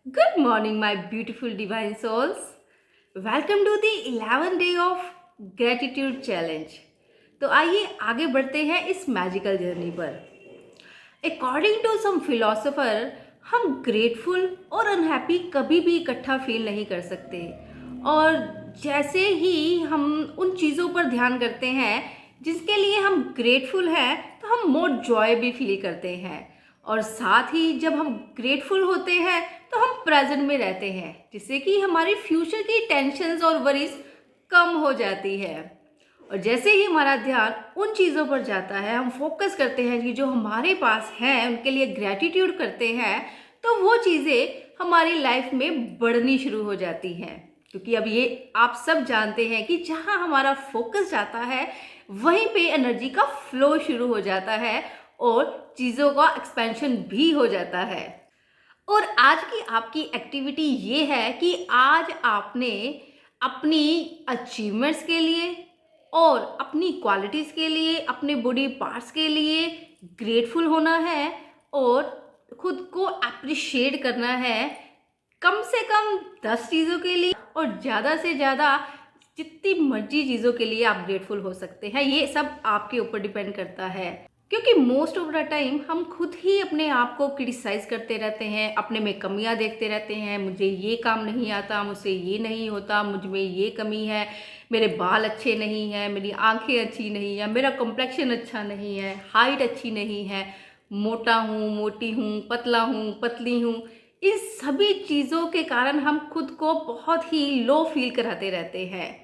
Good morning, my beautiful divine souls. Welcome to the 11th day of Gratitude Challenge. तो आइए आगे बढ़ते हैं इस मैजिकल जर्नी पर। अकॉर्डिंग टू सम फिलोसोफर, हम ग्रेटफुल और अनहैप्पी कभी भी इकट्ठा फील नहीं कर सकते। और जैसे ही हम उन चीज़ों पर ध्यान करते हैं जिसके लिए हम ग्रेटफुल हैं, तो हम मोर जॉय भी फील करते हैं। और साथ ही जब हम ग्रेटफुल होते हैं तो हम प्रेजेंट में रहते हैं, जिससे कि हमारी फ्यूचर की टेंशन्स और वरीज कम हो जाती है। और जैसे ही हमारा ध्यान उन चीज़ों पर जाता है, हम फोकस करते हैं कि जो हमारे पास हैं, उनके लिए ग्रैटिट्यूड करते हैं, तो वो चीज़ें हमारी लाइफ में बढ़नी शुरू हो जाती हैं। क्योंकि अब ये आप सब जानते हैं कि जहाँ हमारा फोकस जाता है वहीं पे एनर्जी का फ्लो शुरू हो जाता है और चीज़ों का एक्सपेंशन भी हो जाता है। और आज की आपकी एक्टिविटी ये है कि आज आपने अपनी अचीवमेंट्स के लिए और अपनी क्वालिटीज़ के लिए, अपने बॉडी पार्ट्स के लिए ग्रेटफुल होना है और खुद को अप्रिशिएट करना है। कम से कम 10 चीज़ों के लिए और ज़्यादा से ज़्यादा जितनी मर्जी चीज़ों के लिए आप ग्रेटफुल हो सकते हैं। ये सब आपके ऊपर डिपेंड करता है, क्योंकि मोस्ट ऑफ द टाइम हम खुद ही अपने आप को क्रिटिसाइज करते रहते हैं, अपने में कमियां देखते रहते हैं। मुझे ये काम नहीं आता, मुझसे ये नहीं होता, मुझ में ये कमी है, मेरे बाल अच्छे नहीं हैं, मेरी आंखें अच्छी नहीं है, मेरा कॉम्प्लेक्शन अच्छा नहीं है, हाइट अच्छी नहीं है, मोटा हूँ, मोटी हूँ, पतला हूँ, पतली हूँ। इन सभी चीज़ों के कारण हम खुद को बहुत ही लो फील कराते रहते हैं।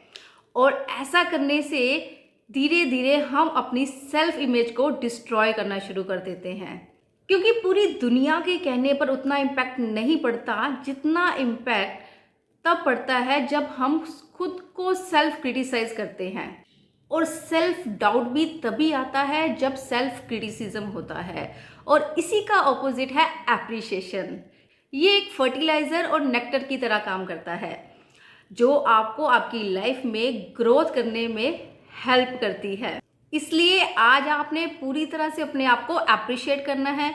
और ऐसा करने से धीरे धीरे हम अपनी सेल्फ इमेज को डिस्ट्रॉय करना शुरू कर देते हैं। क्योंकि पूरी दुनिया के कहने पर उतना इम्पैक्ट नहीं पड़ता जितना इम्पैक्ट तब पड़ता है जब हम खुद को सेल्फ क्रिटिसाइज करते हैं। और सेल्फ डाउट भी तभी आता है जब सेल्फ क्रिटिसिज्म होता है। और इसी का ऑपोजिट है एप्रिशिएशन। ये एक फर्टिलाइजर और नेक्टर की तरह काम करता है, जो आपको आपकी लाइफ में ग्रोथ करने में हेल्प करती है। इसलिए आज आपने पूरी तरह से अपने आप को अप्रिशिएट करना है,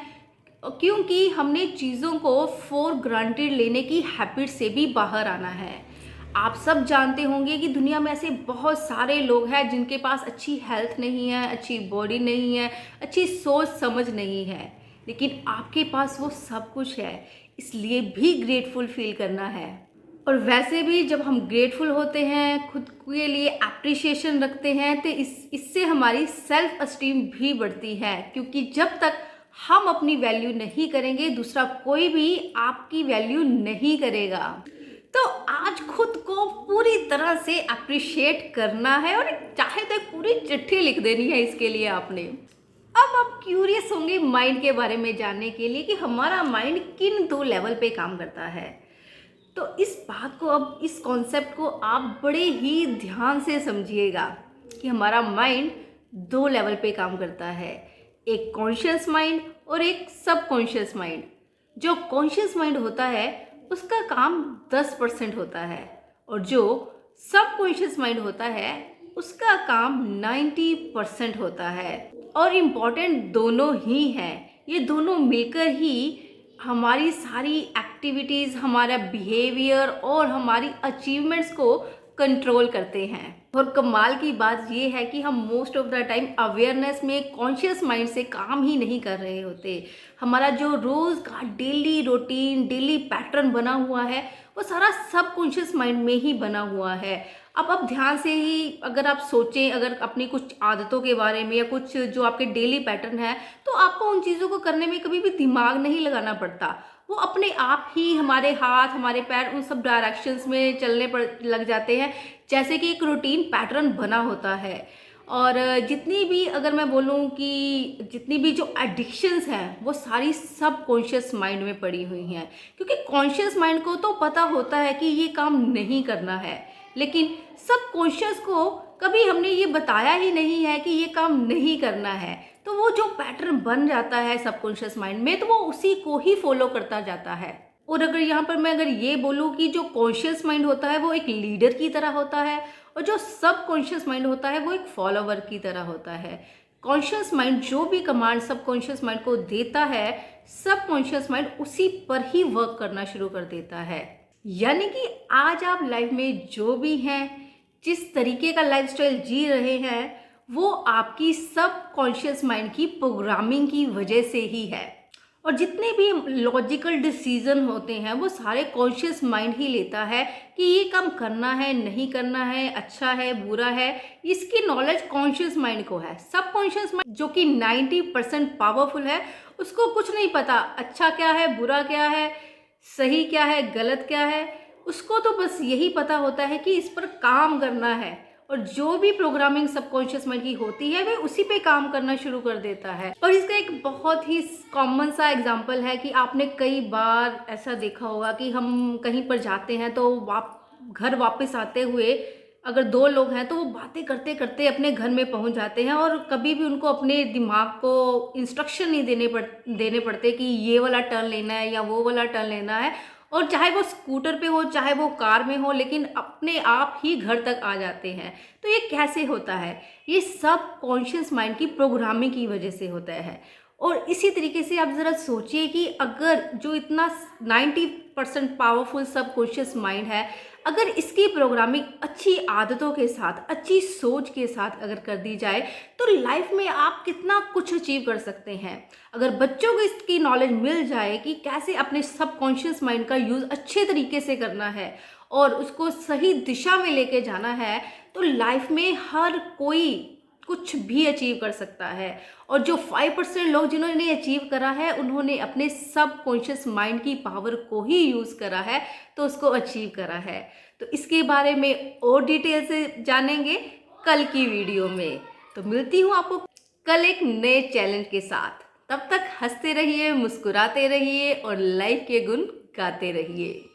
क्योंकि हमने चीज़ों को फॉर ग्रांटेड लेने की हैबिट से भी बाहर आना है। आप सब जानते होंगे कि दुनिया में ऐसे बहुत सारे लोग हैं जिनके पास अच्छी हेल्थ नहीं है, अच्छी बॉडी नहीं है, अच्छी सोच समझ नहीं है, लेकिन आपके पास वो सब कुछ है। इसलिए भी ग्रेटफुल फील करना है। और वैसे भी जब हम ग्रेटफुल होते हैं, खुद के लिए अप्रिशिएशन रखते हैं, तो इससे हमारी सेल्फ एस्टीम भी बढ़ती है। क्योंकि जब तक हम अपनी वैल्यू नहीं करेंगे, दूसरा कोई भी आपकी वैल्यू नहीं करेगा। तो आज खुद को पूरी तरह से अप्रिशिएट करना है और चाहे तो एक पूरी चिट्ठी लिख देनी है इसके लिए आपने। अब आप क्यूरियस होंगे माइंड के बारे में जानने के लिए कि हमारा माइंड किन 2 लेवल पे काम करता है। तो इस बात को, अब इस कॉन्सेप्ट को आप बड़े ही ध्यान से समझिएगा कि हमारा माइंड 2 लेवल पे काम करता है, एक कॉन्शियस माइंड और एक सबकॉन्शियस माइंड। जो कॉन्शियस माइंड होता है उसका काम 10% होता है, और जो सबकॉन्शियस माइंड होता है उसका काम 90% होता है। और इम्पॉर्टेंट दोनों ही हैं, ये दोनों मिलकर ही हमारी सारी एक्टिविटीज़, हमारा बिहेवियर और हमारी अचीवमेंट्स को कंट्रोल करते हैं। और कमाल की बात ये है कि हम most of the time awareness में कॉन्शियस माइंड से काम ही नहीं कर रहे होते। हमारा जो रोज़ का डेली रूटीन, डेली पैटर्न बना हुआ है, वो सारा सबकॉन्शियस माइंड में ही बना हुआ है। अब आप ध्यान से ही अगर आप सोचें, अगर अपनी कुछ आदतों के बारे में या कुछ जो आपके डेली पैटर्न है, तो आपको उन चीज़ों को करने में कभी भी दिमाग नहीं लगाना पड़ता। वो अपने आप ही हमारे हाथ, हमारे पैर उन सब डायरेक्शंस में चलने पड़ लग जाते हैं, जैसे कि एक रूटीन पैटर्न बना होता है। और जितनी भी, अगर मैं बोलूँ कि जितनी भी जो एडिक्शंस हैं, वो सारी सब कॉन्शियस माइंड में पड़ी हुई हैं। क्योंकि कॉन्शियस माइंड को तो पता होता है कि ये काम नहीं करना है, लेकिन सब कॉन्शियस को कभी हमने ये बताया ही नहीं है कि ये काम नहीं करना है। तो वो जो पैटर्न बन जाता है सबकॉन्शियस माइंड में, तो वो उसी को ही फॉलो करता जाता है। और अगर यहाँ पर मैं अगर ये बोलूँ कि जो कॉन्शियस माइंड होता है वो एक लीडर की तरह होता है, और जो सबकॉन्शियस माइंड होता है वो एक फॉलोवर की तरह होता है। कॉन्शियस माइंड जो भी कमांड सबकॉन्शियस माइंड को देता है, सबकॉन्शियस माइंड उसी पर ही वर्क करना शुरू कर देता है। यानी कि आज आप लाइफ में जो भी हैं, जिस तरीके का लाइफस्टाइल जी रहे हैं, वो आपकी सबकॉन्शियस माइंड की प्रोग्रामिंग की वजह से ही है। और जितने भी लॉजिकल डिसीजन होते हैं वो सारे कॉन्शियस माइंड ही लेता है कि ये काम करना है, नहीं करना है, अच्छा है, बुरा है। इसकी नॉलेज कॉन्शियस माइंड को है। सब कॉन्शियस माइंड जो कि 90% पावरफुल है, उसको कुछ नहीं पता अच्छा क्या है, बुरा क्या है, सही क्या है, गलत क्या है। उसको तो बस यही पता होता है कि इस पर काम करना है, और जो भी प्रोग्रामिंग सबकॉन्शियस माइंड की होती है वह उसी पे काम करना शुरू कर देता है। और इसका एक बहुत ही कॉमन सा एग्जांपल है कि आपने कई बार ऐसा देखा होगा कि हम कहीं पर जाते हैं तो घर वापस आते हुए अगर दो लोग हैं तो वो बातें करते करते अपने घर में पहुंच जाते हैं, और कभी भी उनको अपने दिमाग को इंस्ट्रक्शन नहीं देने पड़ते कि ये वाला टर्न लेना है या वो वाला टर्न लेना है। और चाहे वो स्कूटर पे हो, चाहे वो कार में हो, लेकिन अपने आप ही घर तक आ जाते हैं। तो ये कैसे होता है? ये सब कॉन्शियस माइंड की प्रोग्रामिंग की वजह से होता है। और इसी तरीके से आप ज़रा सोचिए कि अगर जो इतना 90% पावरफुल सब कॉन्शियस माइंड है, अगर इसकी प्रोग्रामिंग अच्छी आदतों के साथ, अच्छी सोच के साथ अगर कर दी जाए तो लाइफ में आप कितना कुछ अचीव कर सकते हैं। अगर बच्चों को इसकी नॉलेज मिल जाए कि कैसे अपने सबकॉन्शियस माइंड का यूज़ अच्छे तरीके से करना है और उसको सही दिशा में लेके जाना है, तो लाइफ में हर कोई कुछ भी अचीव कर सकता है। और जो 5% लोग जिन्होंने अचीव करा है, उन्होंने अपने सबकॉन्शियस माइंड की पावर को ही यूज़ करा है, तो उसको अचीव करा है। तो इसके बारे में और डिटेल से जानेंगे कल की वीडियो में। तो मिलती हूँ आपको कल एक नए चैलेंज के साथ। तब तक हंसते रहिए, मुस्कुराते रहिए और लाइफ के गुण गाते रहिए।